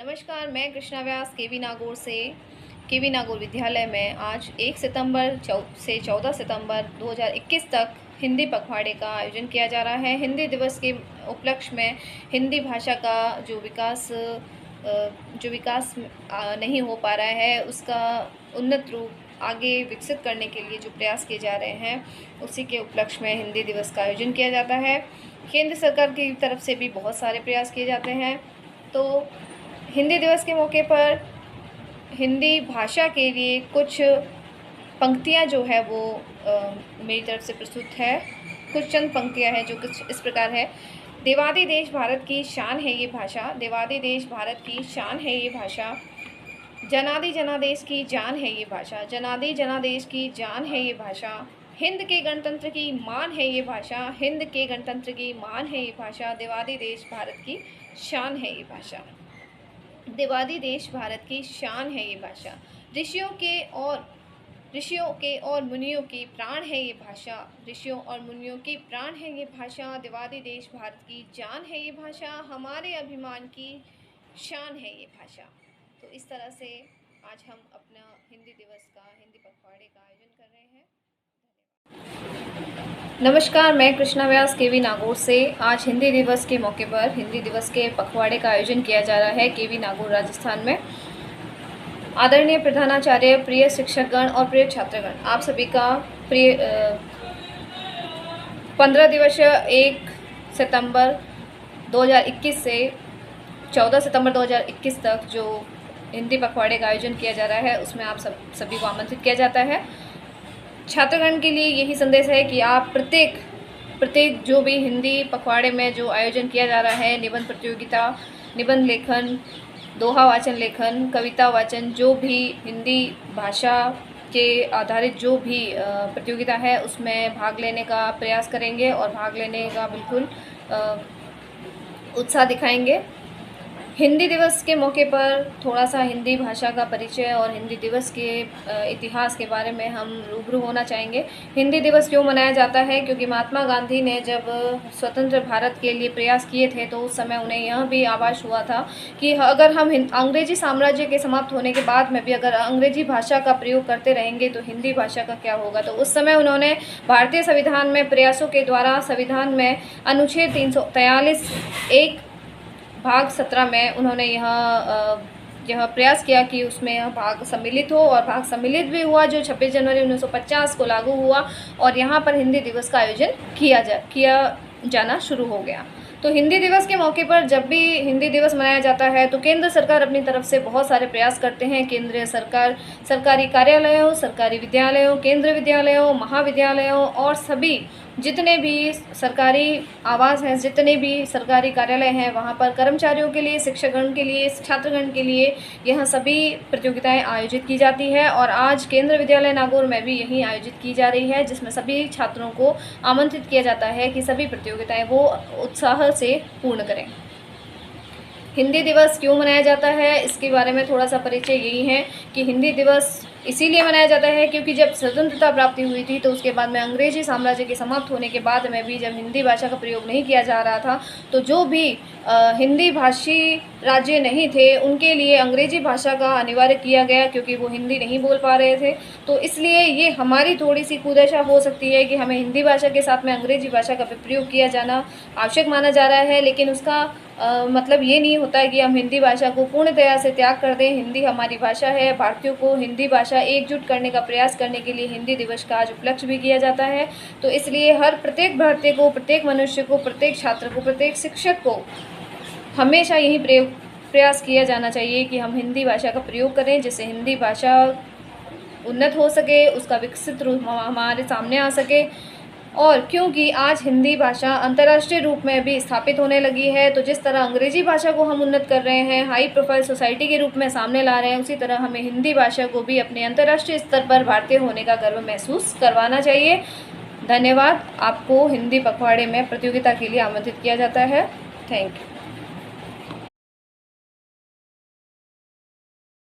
नमस्कार, मैं कृष्णा व्यास केवी नागौर से केवी नागौर विद्यालय में आज 1 सितंबर से 14 सितंबर 2021 तक हिंदी पखवाड़े का आयोजन किया जा रहा है। हिंदी दिवस के उपलक्ष्य में हिंदी भाषा का जो विकास नहीं हो पा रहा है, उसका उन्नत रूप आगे विकसित करने के लिए जो प्रयास किए जा रहे हैं, उसी के उपलक्ष्य में हिंदी दिवस का आयोजन किया जाता है। केंद्र सरकार की तरफ से भी बहुत सारे प्रयास किए जाते हैं। तो हिंदी दिवस के मौके पर हिंदी भाषा के लिए कुछ पंक्तियाँ जो है वो मेरी तरफ से प्रस्तुत है। कुछ चंद पंक्तियाँ हैं जो कुछ इस प्रकार है। देवादी देश भारत की शान है ये भाषा, देवादी देश भारत की शान है ये भाषा, जनादि जनादेश की जान है ये भाषा, जनादि जनादेश की जान है ये भाषा, हिंद के गणतंत्र की मान है ये भाषा, हिंद के गणतंत्र की मान है ये भाषा, देवादी देश भारत की शान है ये भाषा, देवादी देश भारत की शान है ये भाषा, ऋषियों के और मुनियों की प्राण है ये भाषा, ऋषियों और मुनियों की प्राण है ये भाषा, देवादी देश भारत की जान है ये भाषा, हमारे अभिमान की शान है ये भाषा। तो इस तरह से आज हम अपना हिंदी दिवस का, हिंदी पखवाड़े का आयोजन कर रहे हैं। नमस्कार, मैं कृष्णा व्यास केवी नागौर से आज हिंदी दिवस के मौके पर हिंदी दिवस के पखवाड़े का आयोजन किया जा रहा है केवी नागौर राजस्थान में। आदरणीय प्रधानाचार्य, प्रिय शिक्षकगण और प्रिय छात्रगण, आप सभी का प्रिय 15 दिवसीय 1 सितंबर 2021 से 14 सितंबर 2021 तक जो हिंदी पखवाड़े का आयोजन किया जा रहा है, उसमें आप सभी को आमंत्रित किया जाता है। छात्रगण के लिए यही संदेश है कि आप प्रत्येक जो भी हिंदी पखवाड़े में जो आयोजन किया जा रहा है, निबंध प्रतियोगिता, निबंध लेखन, दोहा वाचन लेखन, कविता वाचन, जो भी हिंदी भाषा के आधारित जो भी प्रतियोगिता है, उसमें भाग लेने का प्रयास करेंगे और भाग लेने का बिल्कुल उत्साह दिखाएंगे। हिंदी दिवस के मौके पर थोड़ा सा हिंदी भाषा का परिचय और हिंदी दिवस के इतिहास के बारे में हम रूबरू होना चाहेंगे। हिंदी दिवस क्यों मनाया जाता है? क्योंकि महात्मा गांधी ने जब स्वतंत्र भारत के लिए प्रयास किए थे, तो उस समय उन्हें यह भी आभास हुआ था कि अगर हम अंग्रेजी साम्राज्य के समाप्त होने के बाद में भी अगर अंग्रेजी भाषा का प्रयोग करते रहेंगे तो हिंदी भाषा का क्या होगा। तो उस समय उन्होंने भारतीय संविधान में प्रयासों के द्वारा संविधान में अनुच्छेद 343 1 भाग 17 में उन्होंने यह प्रयास किया कि उसमें यह भाग सम्मिलित हो, और भाग सम्मिलित भी हुआ, जो 26 जनवरी 1950 को लागू हुआ और यहाँ पर हिंदी दिवस का आयोजन किया जाना शुरू हो गया। तो हिंदी दिवस के मौके पर जब भी हिंदी दिवस मनाया जाता है तो केंद्र सरकार अपनी तरफ से बहुत सारे प्रयास करते हैं। केंद्रीय सरकार सरकारी कार्यालयों, सरकारी विद्यालयों, केंद्रीय विद्यालयों, महाविद्यालयों और सभी जितने भी सरकारी आवास हैं, जितने भी सरकारी कार्यालय हैं, वहाँ पर कर्मचारियों के लिए, शिक्षकगण के लिए, छात्रगण के लिए यह सभी प्रतियोगिताएं आयोजित की जाती है। और आज केंद्रीय विद्यालय नागौर में भी यही आयोजित की जा रही है, जिसमें सभी छात्रों को आमंत्रित किया जाता है कि सभी प्रतियोगिताएं वो उत्साह से पूर्ण करें। हिंदी दिवस क्यों मनाया जाता है, इसके बारे में थोड़ा सा परिचय यही है कि हिंदी दिवस इसीलिए मनाया जाता है क्योंकि जब स्वतंत्रता प्राप्ति हुई थी तो उसके बाद में अंग्रेजी साम्राज्य के समाप्त होने के बाद में भी जब हिंदी भाषा का प्रयोग नहीं किया जा रहा था, तो जो भी हिंदी भाषी राज्य नहीं थे उनके लिए अंग्रेजी भाषा का अनिवार्य किया गया, क्योंकि वो हिंदी नहीं बोल पा रहे थे। तो इसलिए ये हमारी थोड़ी सी कुदशा हो सकती है कि हमें हिंदी भाषा के साथ में अंग्रेजी भाषा का प्रयोग किया जाना आवश्यक माना जा रहा है, लेकिन उसका मतलब ये नहीं होता है कि हम हिंदी भाषा को पूर्णतया से त्याग कर दें। हिंदी हमारी भाषा है। भारतीयों को हिंदी भाषा एकजुट करने का प्रयास करने के लिए हिंदी दिवस का आज उपलक्ष्य भी किया जाता है। तो इसलिए प्रत्येक भारतीय को, प्रत्येक मनुष्य को, प्रत्येक छात्र को, प्रत्येक शिक्षक को हमेशा यही प्रयास किया जाना चाहिए कि हम हिंदी भाषा का प्रयोग करें, जिससे हिंदी भाषा उन्नत हो सके, उसका विकसित रूप हमारे सामने आ सके। और क्योंकि आज हिंदी भाषा अंतर्राष्ट्रीय रूप में भी स्थापित होने लगी है, तो जिस तरह अंग्रेजी भाषा को हम उन्नत कर रहे हैं, हाई प्रोफाइल सोसाइटी के रूप में सामने ला रहे हैं, उसी तरह हमें हिंदी भाषा को भी अपने अंतर्राष्ट्रीय स्तर पर भारतीय होने का गर्व महसूस करवाना चाहिए। धन्यवाद। आपको हिंदी पखवाड़े में प्रतियोगिता के लिए आमंत्रित किया जाता है। Thank you.